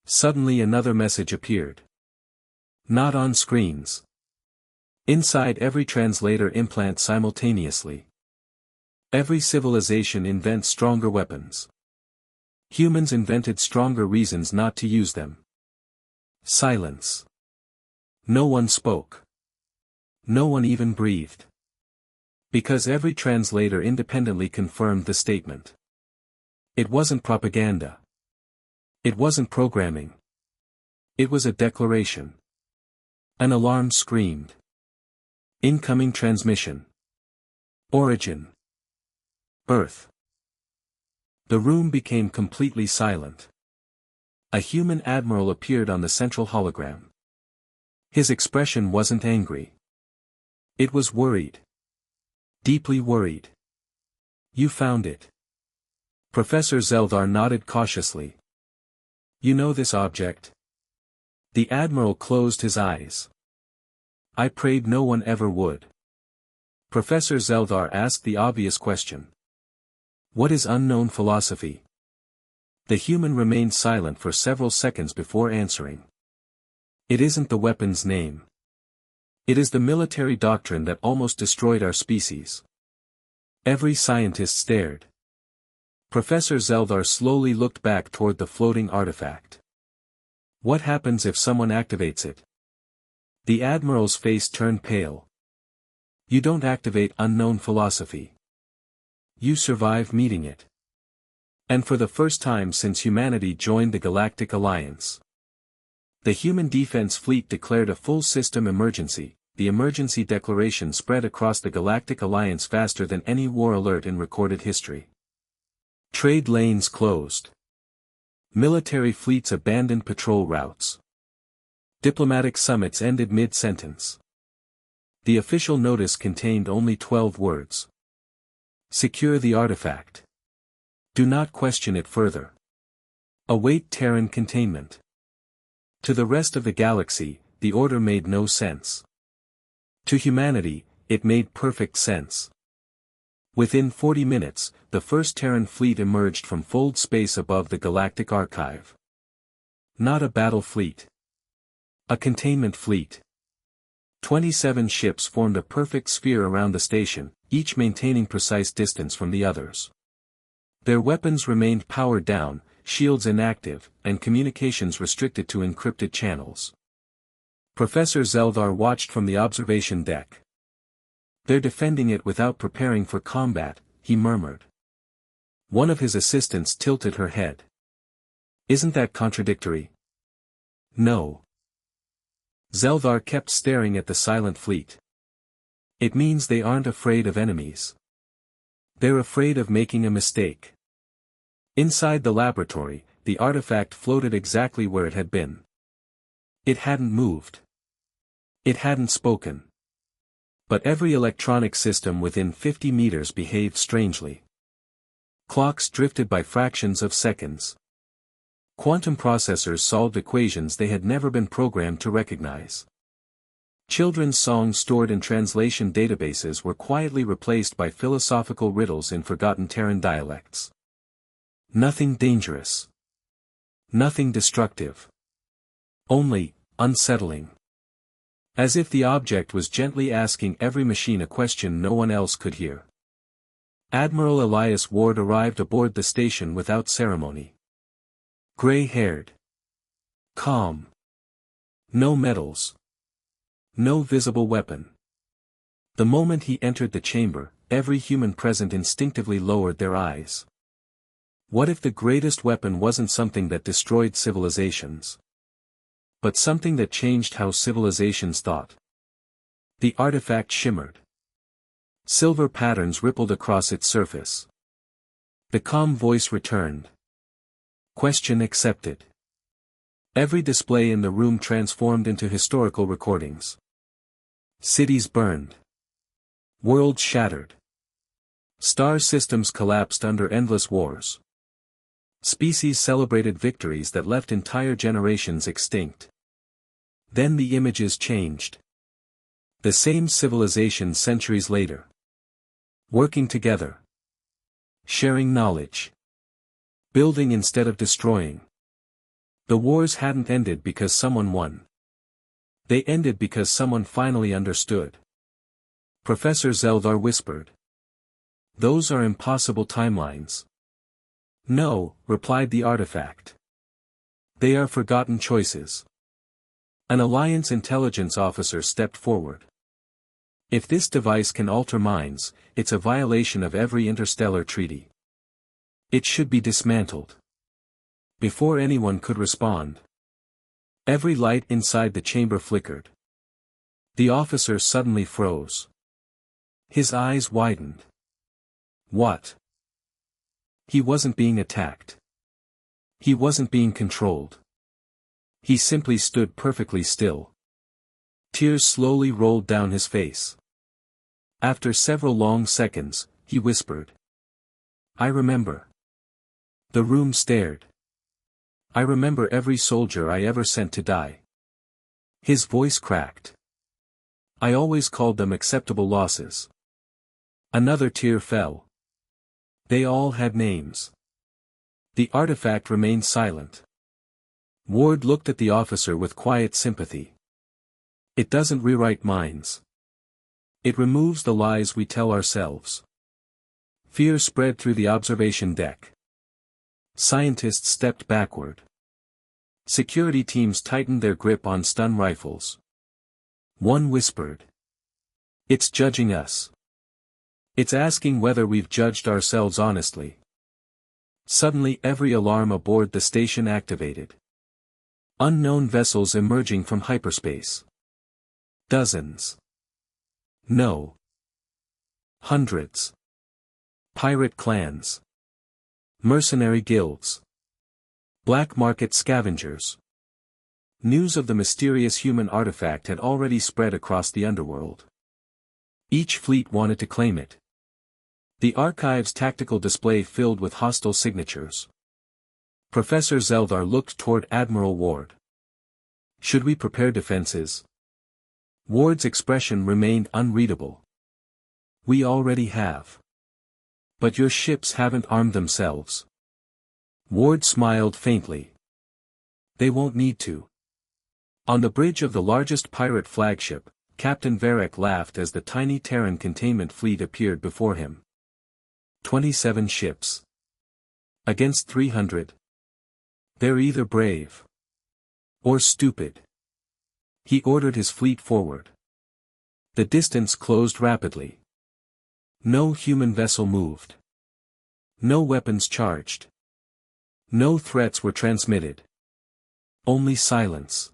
Suddenly another message appeared. Not on screens. Inside every translator implant simultaneously. Every civilization invents stronger weapons. Humans invented stronger reasons not to use them. Silence. No one spoke. No one even breathed. Because every translator independently confirmed the statement. It wasn't propaganda. It wasn't programming. It was a declaration. An alarm screamed. Incoming transmission. Origin. Birth. The room became completely silent. A human admiral appeared on the central hologram. His expression wasn't angry. It was worried. Deeply worried. You found it. Professor Zeldar nodded cautiously. You know this object? The admiral closed his eyes. I prayed no one ever would. Professor Zeldar asked the obvious question. What is unknown philosophy? The human remained silent for several seconds before answering. It isn't the weapon's name. It is the military doctrine that almost destroyed our species. Every scientist stared. Professor Zeldar slowly looked back toward the floating artifact. What happens if someone activates it? The admiral's face turned pale. You don't activate unknown philosophy. You survive meeting it. And for the first time since humanity joined the Galactic Alliance. The Human Defense Fleet declared a full system emergency. The emergency declaration spread across the Galactic Alliance faster than any war alert in recorded history. Trade lanes closed. Military fleets abandoned patrol routes. Diplomatic summits ended mid-sentence. The official notice contained only 12 words. Secure the artifact. Do not question it further. Await Terran containment. To the rest of the galaxy, the order made no sense. To humanity, it made perfect sense. Within 40 minutes, the first Terran fleet emerged from fold space above the Galactic Archive. Not a battle fleet. A containment fleet. 27 ships formed a perfect sphere around the station, each maintaining precise distance from the others. Their weapons remained powered down, shields inactive, and communications restricted to encrypted channels. Professor Zeldar watched from the observation deck. They're defending it without preparing for combat, he murmured. One of his assistants tilted her head. Isn't that contradictory? No. Zeldar kept staring at the silent fleet. It means they aren't afraid of enemies. They're afraid of making a mistake. Inside the laboratory, the artifact floated exactly where it had been. It hadn't moved. It hadn't spoken. But every electronic system within 50 meters behaved strangely. Clocks drifted by fractions of seconds. Quantum processors solved equations they had never been programmed to recognize. Children's songs stored in translation databases were quietly replaced by philosophical riddles in forgotten Terran dialects. Nothing dangerous. Nothing destructive. Only, unsettling. As if the object was gently asking every machine a question no one else could hear. Admiral Elias Ward arrived aboard the station without ceremony. Gray-haired. Calm. No medals. No visible weapon. The moment he entered the chamber, every human present instinctively lowered their eyes. What if the greatest weapon wasn't something that destroyed civilizations, but something that changed how civilizations thought? The artifact shimmered. Silver patterns rippled across its surface. The calm voice returned. Question accepted. Every display in the room transformed into historical recordings. Cities burned. Worlds shattered. Star systems collapsed under endless wars. Species celebrated victories that left entire generations extinct. Then the images changed. The same civilization centuries later. Working together. Sharing knowledge. Building instead of destroying. The wars hadn't ended because someone won. They ended because someone finally understood. Professor Zeldar whispered. Those are impossible timelines. No, replied the artifact. They are forgotten choices. An Alliance intelligence officer stepped forward. If this device can alter minds, it's a violation of every interstellar treaty. It should be dismantled. Before anyone could respond, every light inside the chamber flickered. The officer suddenly froze. His eyes widened. What? He wasn't being attacked. He wasn't being controlled. He simply stood perfectly still. Tears slowly rolled down his face. After several long seconds, he whispered. I remember. The room stared. I remember every soldier I ever sent to die. His voice cracked. I always called them acceptable losses. Another tear fell. They all had names. The artifact remained silent. Ward looked at the officer with quiet sympathy. It doesn't rewrite minds. It removes the lies we tell ourselves. Fear spread through the observation deck. Scientists stepped backward. Security teams tightened their grip on stun rifles. One whispered. It's judging us. It's asking whether we've judged ourselves honestly. Suddenly every alarm aboard the station activated. Unknown vessels emerging from hyperspace. Dozens. No. Hundreds. Pirate clans. Mercenary guilds. Black market scavengers. News of the mysterious human artifact had already spread across the underworld. Each fleet wanted to claim it. The archive's tactical display filled with hostile signatures. Professor Zeldar looked toward Admiral Ward. Should we prepare defenses? Ward's expression remained unreadable. We already have. But your ships haven't armed themselves. Ward smiled faintly. They won't need to. On the bridge of the largest pirate flagship, Captain Varek laughed as the tiny Terran containment fleet appeared before him. 27 ships. Against 300. They're either brave. Or stupid. He ordered his fleet forward. The distance closed rapidly. No human vessel moved. No weapons charged. No threats were transmitted. Only silence.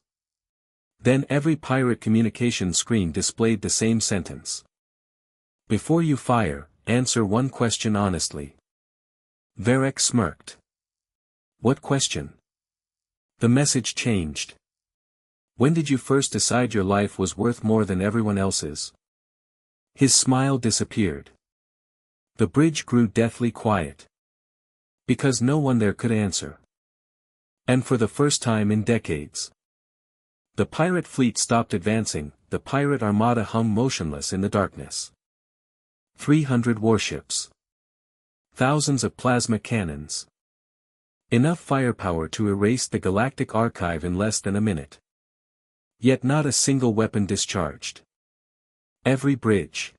Then every pirate communication screen displayed the same sentence. Before you fire, answer one question honestly. Varek smirked. What question? The message changed. When did you first decide your life was worth more than everyone else's? His smile disappeared. The bridge grew deathly quiet. Because no one there could answer. And for the first time in decades. The pirate fleet stopped advancing, the pirate armada hung motionless in the darkness. 300 warships. Thousands of plasma cannons. Enough firepower to erase the galactic archive in less than a minute. Yet not a single weapon discharged. Every bridge.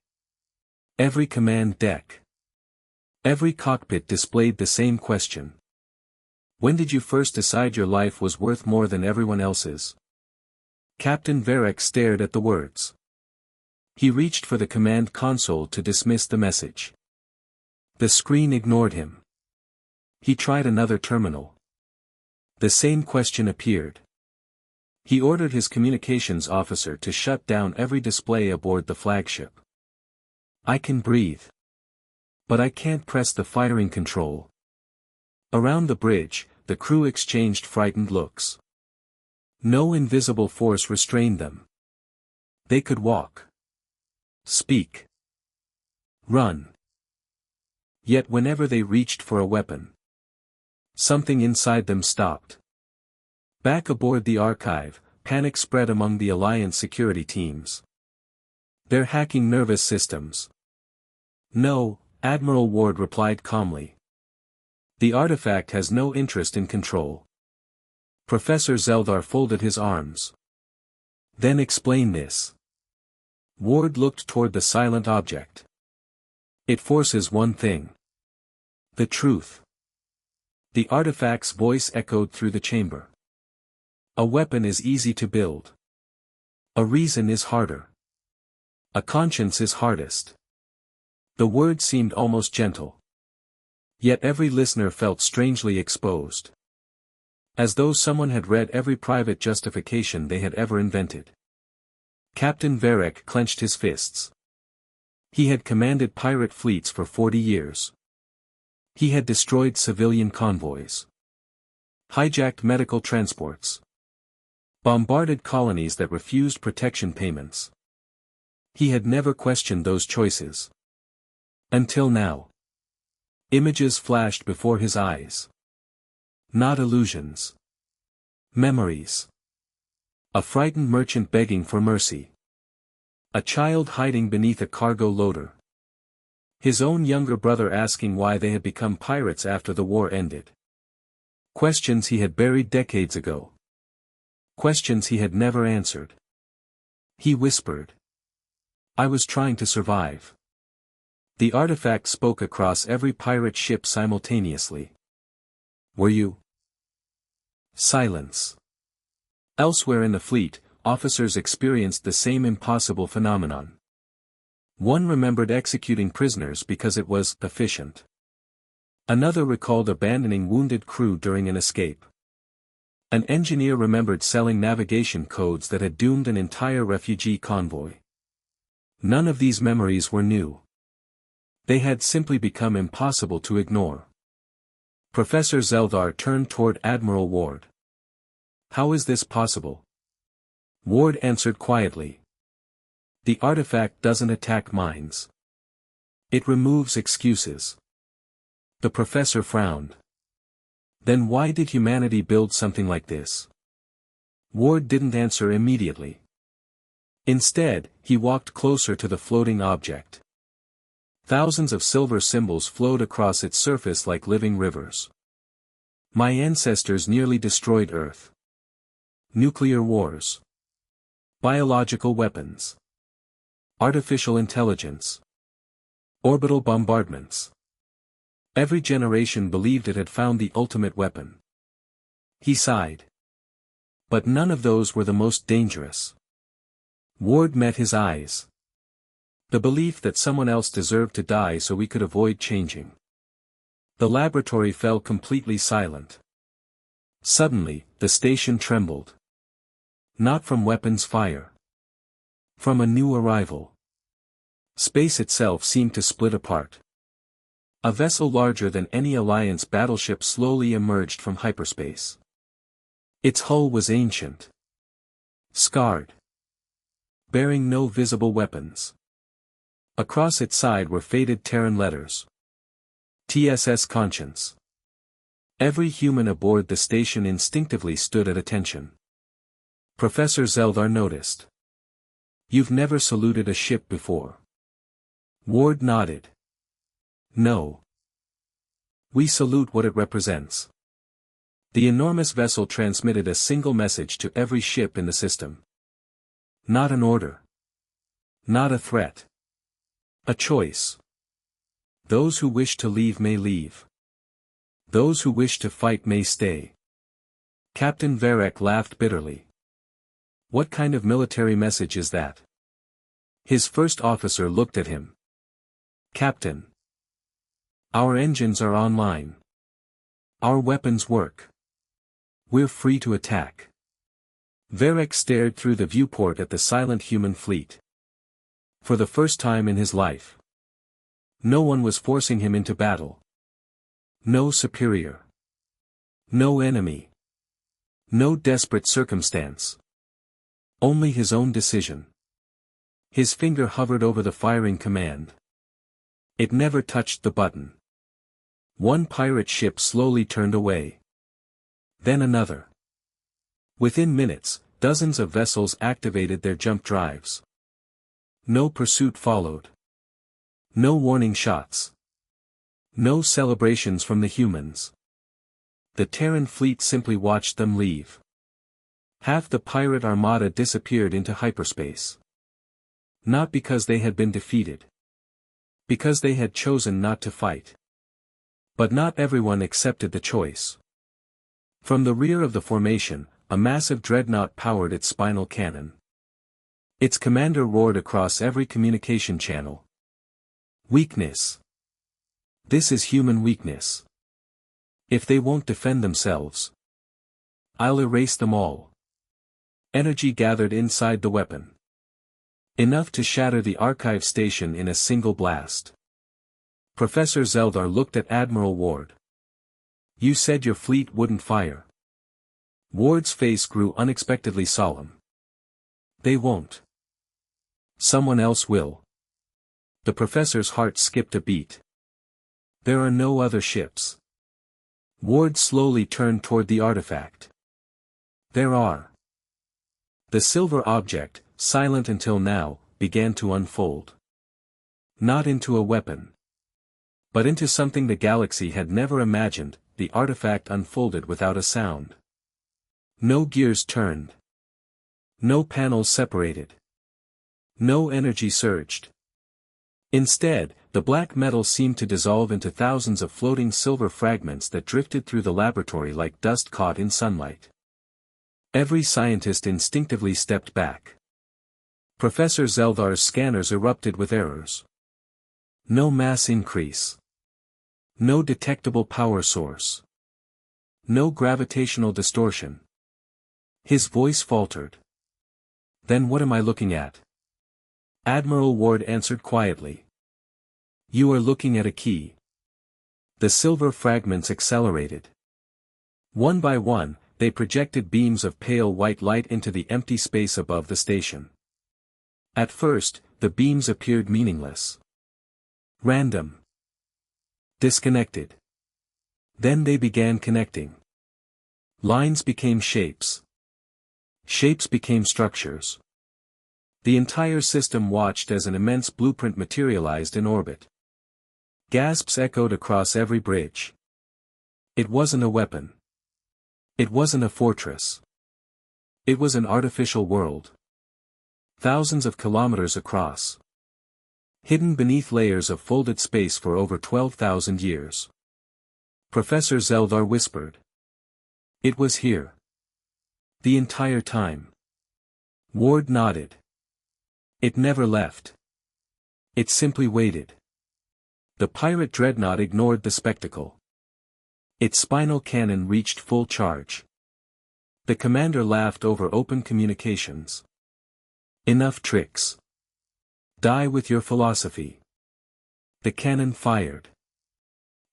Every command deck. Every cockpit displayed the same question. When did you first decide your life was worth more than everyone else's? Captain Varek stared at the words. He reached for the command console to dismiss the message. The screen ignored him. He tried another terminal. The same question appeared. He ordered his communications officer to shut down every display aboard the flagship. I can breathe. But I can't press the firing control. Around the bridge, the crew exchanged frightened looks. No invisible force restrained them. They could walk. Speak. Run. Yet whenever they reached for a weapon, something inside them stopped. Back aboard the archive, panic spread among the Alliance security teams. They're hacking nervous systems. No, Admiral Ward replied calmly. The artifact has no interest in control. Professor Zeldar folded his arms. Then explain this. Ward looked toward the silent object. It forces one thing. The truth. The artifact's voice echoed through the chamber. A weapon is easy to build. A reason is harder. A conscience is hardest. The word seemed almost gentle. Yet every listener felt strangely exposed. As though someone had read every private justification they had ever invented. Captain Varek clenched his fists. He had commanded pirate fleets for 40 years. He had destroyed civilian convoys. Hijacked medical transports. Bombarded colonies that refused protection payments. He had never questioned those choices. Until now. Images flashed before his eyes. Not illusions. Memories. A frightened merchant begging for mercy. A child hiding beneath a cargo loader. His own younger brother asking why they had become pirates after the war ended. Questions he had buried decades ago. Questions he had never answered. He whispered. I was trying to survive. The artifact spoke across every pirate ship simultaneously. Were you? Silence. Elsewhere in the fleet, officers experienced the same impossible phenomenon. One remembered executing prisoners because it was efficient. Another recalled abandoning wounded crew during an escape. An engineer remembered selling navigation codes that had doomed an entire refugee convoy. None of these memories were new. They had simply become impossible to ignore. Professor Zeldar turned toward Admiral Ward. How is this possible? Ward answered quietly. The artifact doesn't attack minds. It removes excuses. The professor frowned. Then why did humanity build something like this? Ward didn't answer immediately. Instead, he walked closer to the floating object. Thousands of silver symbols flowed across its surface like living rivers. My ancestors nearly destroyed Earth. Nuclear wars. Biological weapons. Artificial intelligence. Orbital bombardments. Every generation believed it had found the ultimate weapon. He sighed. But none of those were the most dangerous. Ward met his eyes. The belief that someone else deserved to die so we could avoid changing. The laboratory fell completely silent. Suddenly, the station trembled. Not from weapons fire. From a new arrival. Space itself seemed to split apart. A vessel larger than any Alliance battleship slowly emerged from hyperspace. Its hull was ancient. Scarred. Bearing no visible weapons. Across its side were faded Terran letters. TSS Conscience. Every human aboard the station instinctively stood at attention. Professor Zeldar noticed. You've never saluted a ship before. Ward nodded. No. We salute what it represents. The enormous vessel transmitted a single message to every ship in the system. Not an order. Not a threat. A choice. Those who wish to leave may leave. Those who wish to fight may stay. Captain Varek laughed bitterly. What kind of military message is that? His first officer looked at him. Captain. Our engines are online. Our weapons work. We're free to attack. Varek stared through the viewport at the silent human fleet. For the first time in his life. No one was forcing him into battle. No superior. No enemy. No desperate circumstance. Only his own decision. His finger hovered over the firing command. It never touched the button. One pirate ship slowly turned away. Then another. Within minutes, dozens of vessels activated their jump drives. No pursuit followed. No warning shots. No celebrations from the humans. The Terran fleet simply watched them leave. Half the pirate armada disappeared into hyperspace. Not because they had been defeated. Because they had chosen not to fight. But not everyone accepted the choice. From the rear of the formation, a massive dreadnought powered its spinal cannon. Its commander roared across every communication channel. Weakness. This is human weakness. If they won't defend themselves, I'll erase them all. Energy gathered inside the weapon. Enough to shatter the archive station in a single blast. Professor Zeldar looked at Admiral Ward. You said your fleet wouldn't fire. Ward's face grew unexpectedly solemn. They won't. Someone else will. The professor's heart skipped a beat. There are no other ships. Ward slowly turned toward the artifact. There are. The silver object, silent until now, began to unfold. Not into a weapon. But into something the galaxy had never imagined. The artifact unfolded without a sound. No gears turned. No panels separated. No energy surged. Instead, the black metal seemed to dissolve into thousands of floating silver fragments that drifted through the laboratory like dust caught in sunlight. Every scientist instinctively stepped back. Professor Zeldar's scanners erupted with errors. No mass increase. No detectable power source. No gravitational distortion. His voice faltered. Then what am I looking at? Admiral Ward answered quietly. You are looking at a key. The silver fragments accelerated. One by one, they projected beams of pale white light into the empty space above the station. At first, the beams appeared meaningless. Random. Disconnected. Then they began connecting. Lines became shapes. Shapes became structures. The entire system watched as an immense blueprint materialized in orbit. Gasps echoed across every bridge. It wasn't a weapon. It wasn't a fortress. It was an artificial world. Thousands of kilometers across. Hidden beneath layers of folded space for over 12,000 years. Professor Zeldar whispered. It was here. The entire time. Ward nodded. It never left. It simply waited. The pirate dreadnought ignored the spectacle. Its spinal cannon reached full charge. The commander laughed over open communications. Enough tricks. Die with your philosophy. The cannon fired.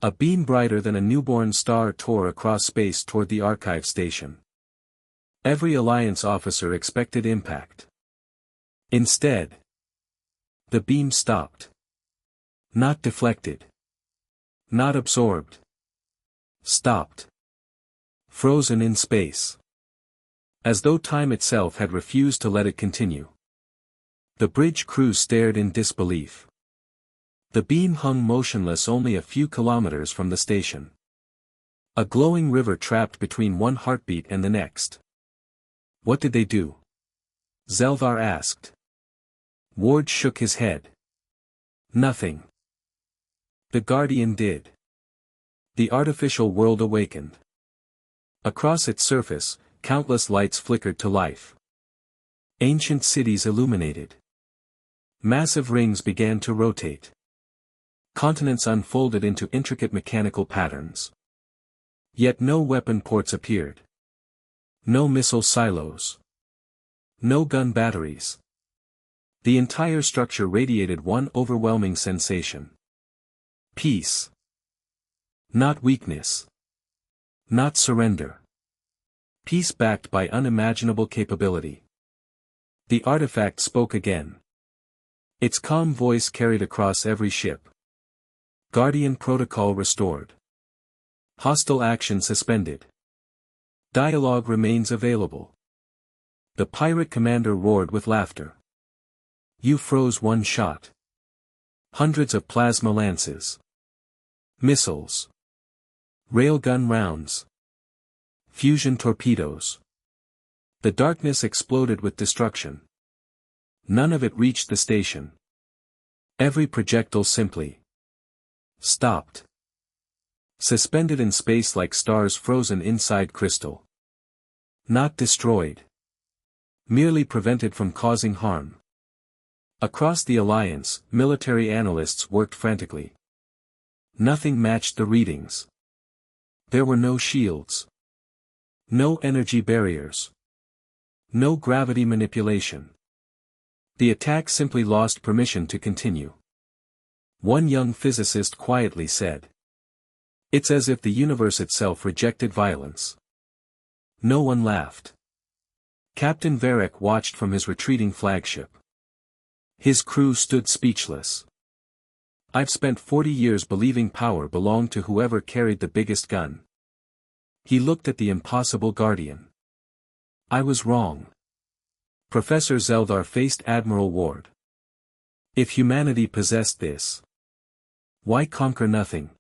A beam brighter than a newborn star tore across space toward the archive station. Every Alliance officer expected impact. Instead, the beam stopped. Not deflected. Not absorbed. Stopped. Frozen in space. As though time itself had refused to let it continue. The bridge crew stared in disbelief. The beam hung motionless only a few kilometers from the station. A glowing river trapped between one heartbeat and the next. What did they do? Zeldar asked. Ward shook his head. Nothing. The Guardian did. The artificial world awakened. Across its surface, countless lights flickered to life. Ancient cities illuminated. Massive rings began to rotate. Continents unfolded into intricate mechanical patterns. Yet no weapon ports appeared. No missile silos. No gun batteries. The entire structure radiated one overwhelming sensation. Peace. Not weakness. Not surrender. Peace backed by unimaginable capability. The artifact spoke again. Its calm voice carried across every ship. Guardian protocol restored. Hostile action suspended. Dialogue remains available. The pirate commander roared with laughter. You froze one shot. Hundreds of plasma lances. Missiles. Railgun rounds. Fusion torpedoes. The darkness exploded with destruction. None of it reached the station. Every projectile simply stopped. Suspended in space like stars frozen inside crystal. Not destroyed. Merely prevented from causing harm. Across the Alliance, military analysts worked frantically. Nothing matched the readings. There were no shields. No energy barriers. No gravity manipulation. The attack simply lost permission to continue. One young physicist quietly said, "It's as if the universe itself rejected violence." No one laughed. Captain Varek watched from his retreating flagship. His crew stood speechless. "I've spent 40 years believing power belonged to whoever carried the biggest gun." He looked at the impossible Guardian. "I was wrong." Professor Zeldar faced Admiral Ward. "If humanity possessed this, why conquer nothing?"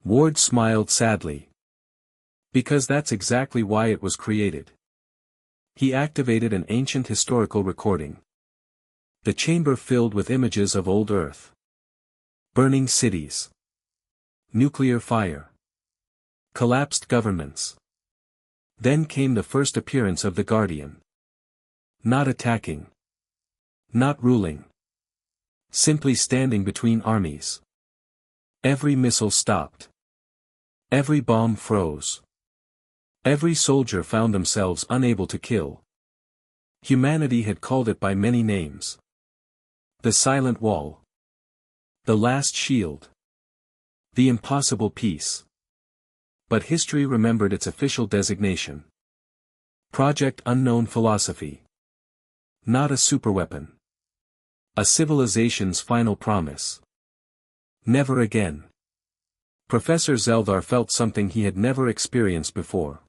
Ward smiled sadly. "Because that's exactly why it was created." He activated an ancient historical recording. The chamber filled with images of old Earth. Burning cities. Nuclear fire. Collapsed governments. Then came the first appearance of the Guardian. Not attacking. Not ruling. Simply standing between armies. Every missile stopped. Every bomb froze. Every soldier found themselves unable to kill. Humanity had called it by many names. The Silent Wall. The Last Shield. The Impossible Peace. But history remembered its official designation. Project Unknown Philosophy. Not a superweapon. A civilization's final promise. Never again. Professor Zeldar felt something he had never experienced before.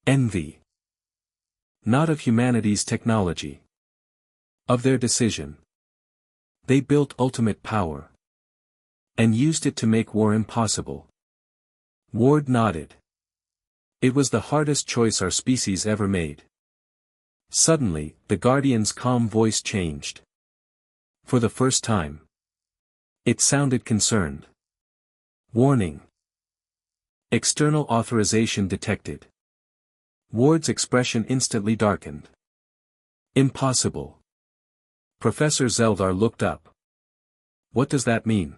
Envy. Not of humanity's technology. Of their decision. They built ultimate power. And used it to make war impossible. Ward nodded. It was the hardest choice our species ever made. Suddenly, the Guardian's calm voice changed. For the first time. It sounded concerned. Warning. External authorization detected. Ward's expression instantly darkened. Impossible. Professor Zeldar looked up. What does that mean?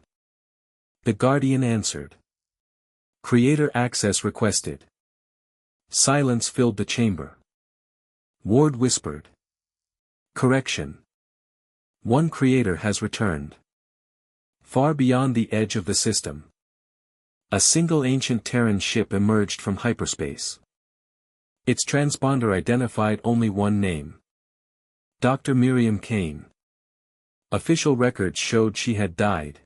The Guardian answered. Creator access requested. Silence filled the chamber. Ward whispered. Correction. One creator has returned. Far beyond the edge of the system. A single ancient Terran ship emerged from hyperspace. Its transponder identified only one name. Dr. Miriam Kane. Official records showed she had died.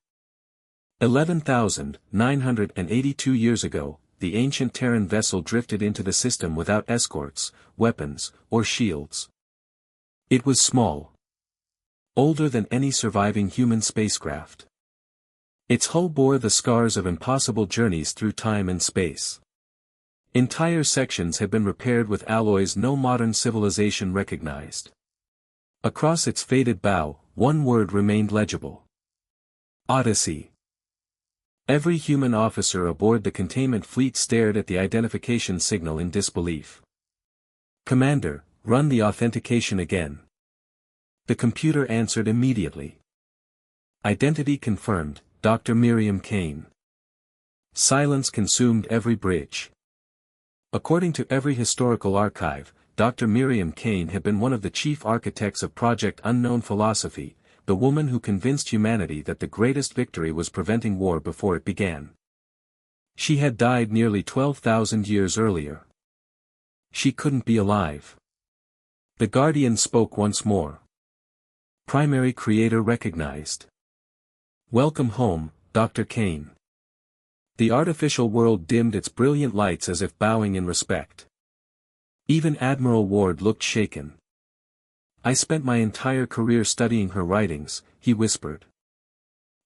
11,982 years ago, the ancient Terran vessel drifted into the system without escorts, weapons, or shields. It was small. Older than any surviving human spacecraft. Its hull bore the scars of impossible journeys through time and space. Entire sections had been repaired with alloys no modern civilization recognized. Across its faded bow, one word remained legible. Odyssey. Every human officer aboard the containment fleet stared at the identification signal in disbelief. Commander, run the authentication again. The computer answered immediately. Identity confirmed, Dr. Miriam Kane. Silence consumed every bridge. According to every historical archive, Dr. Miriam Kane had been one of the chief architects of Project Unknown Philosophy, the woman who convinced humanity that the greatest victory was preventing war before it began. She had died nearly 12,000 years earlier. She couldn't be alive. The Guardian spoke once more. Primary Creator recognized. Welcome home, Dr. Kane. The artificial world dimmed its brilliant lights as if bowing in respect. Even Admiral Ward looked shaken. I spent my entire career studying her writings, he whispered.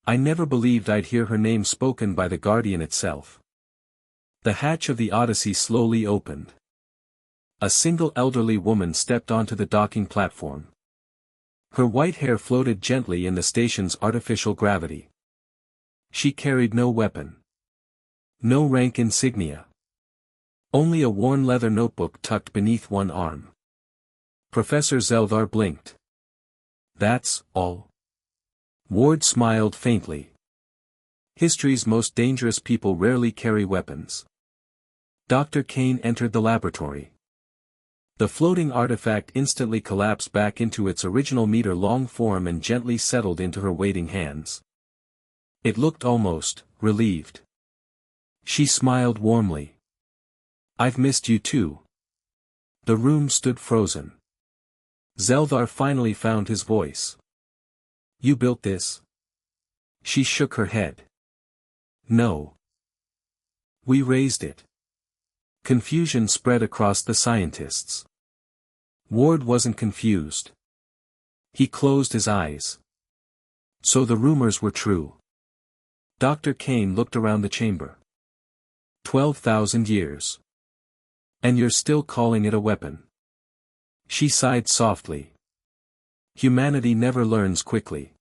I never believed I'd hear her name spoken by the Guardian itself. The hatch of the Odyssey slowly opened. A single elderly woman stepped onto the docking platform. Her white hair floated gently in the station's artificial gravity. She carried no weapon. No rank insignia. Only a worn leather notebook tucked beneath one arm. Professor Zeldar blinked. "That's all?" Ward smiled faintly. "History's most dangerous people rarely carry weapons." Dr. Kane entered the laboratory. The floating artifact instantly collapsed back into its original meter-long form and gently settled into her waiting hands. It looked almost relieved. She smiled warmly. "I've missed you too." The room stood frozen. Zeldar finally found his voice. "You built this?" She shook her head. "No. We raised it." Confusion spread across the scientists. Ward wasn't confused. He closed his eyes. So the rumors were true. Dr. Kane looked around the chamber. 12,000 years. And you're still calling it a weapon. She sighed softly. Humanity never learns quickly.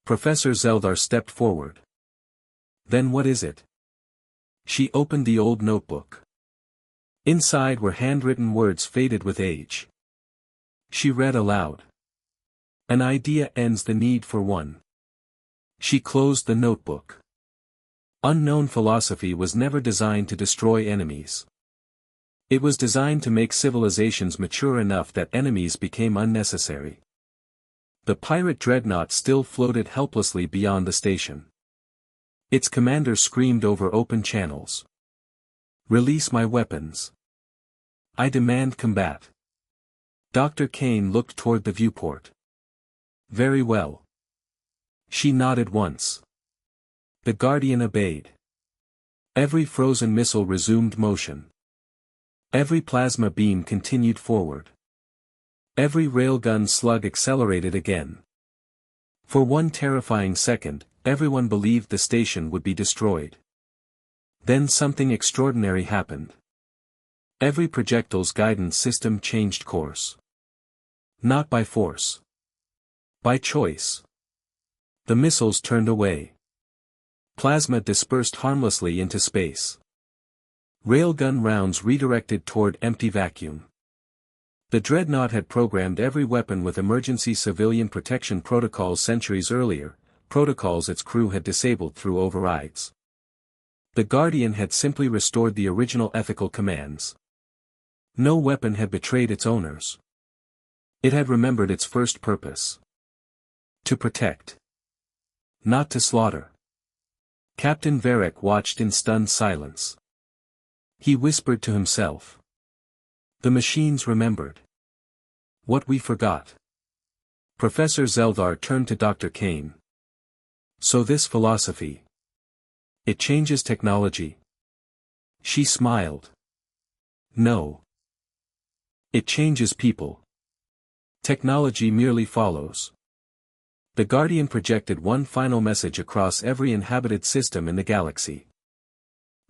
Professor Zeldar stepped forward. "Then what is it?" She opened the old notebook. Inside were handwritten words faded with age. She read aloud. "An idea ends the need for one." She closed the notebook. Unknown philosophy was never designed to destroy enemies. It was designed to make civilizations mature enough that enemies became unnecessary. The pirate dreadnought still floated helplessly beyond the station. Its commander screamed over open channels. "Release my weapons. I demand combat." Dr. Kane looked toward the viewport. "Very well." She nodded once. The Guardian obeyed. Every frozen missile resumed motion. Every plasma beam continued forward. Every railgun slug accelerated again. For one terrifying second, everyone believed the station would be destroyed. Then something extraordinary happened. Every projectile's guidance system changed course. Not by force. By choice. The missiles turned away. Plasma dispersed harmlessly into space. Railgun rounds redirected toward empty vacuum. The dreadnought had programmed every weapon with emergency civilian protection protocols centuries earlier, protocols its crew had disabled through overrides. The Guardian had simply restored the original ethical commands. No weapon had betrayed its owners. It had remembered its first purpose. To protect. Not to slaughter. Captain Varric watched in stunned silence. He whispered to himself. The machines remembered. What we forgot. Professor Zeldar turned to Dr. Kane. So this philosophy. It changes technology. She smiled. No. It changes people. Technology merely follows. The Guardian projected one final message across every inhabited system in the galaxy.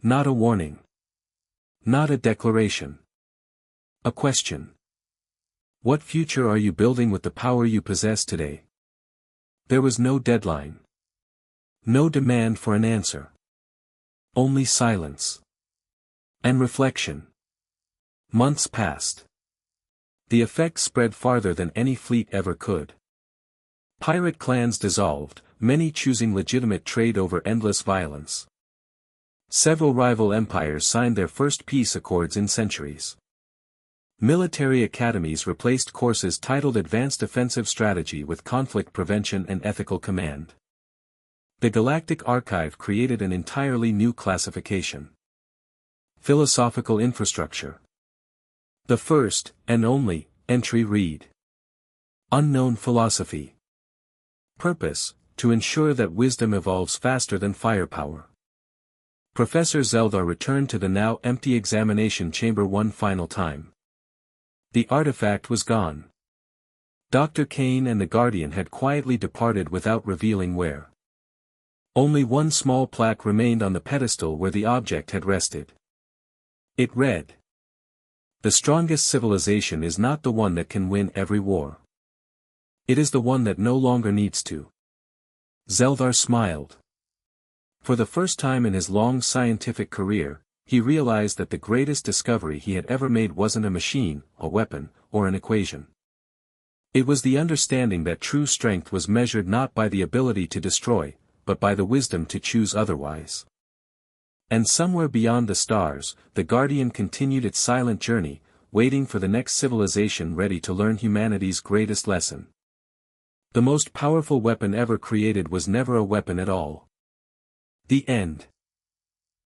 Not a warning. Not a declaration. A question. What future are you building with the power you possess today? There was no deadline. No demand for an answer. Only silence. And reflection. Months passed. The effect spread farther than any fleet ever could. Pirate clans dissolved, many choosing legitimate trade over endless violence. Several rival empires signed their first peace accords in centuries. Military academies replaced courses titled Advanced Offensive Strategy with Conflict Prevention and Ethical Command. The Galactic Archive created an entirely new classification. Philosophical Infrastructure. The first, and only, entry read. Unknown Philosophy. Purpose, to ensure that wisdom evolves faster than firepower. Professor Zeldar returned to the now empty examination chamber one final time. The artifact was gone. Dr. Kane and the Guardian had quietly departed without revealing where. Only one small plaque remained on the pedestal where the object had rested. It read, "The strongest civilization is not the one that can win every war. It is the one that no longer needs to." Zeldar smiled. For the first time in his long scientific career, he realized that the greatest discovery he had ever made wasn't a machine, a weapon, or an equation. It was the understanding that true strength was measured not by the ability to destroy, but by the wisdom to choose otherwise. And somewhere beyond the stars, the Guardian continued its silent journey, waiting for the next civilization ready to learn humanity's greatest lesson. The most powerful weapon ever created was never a weapon at all. The end.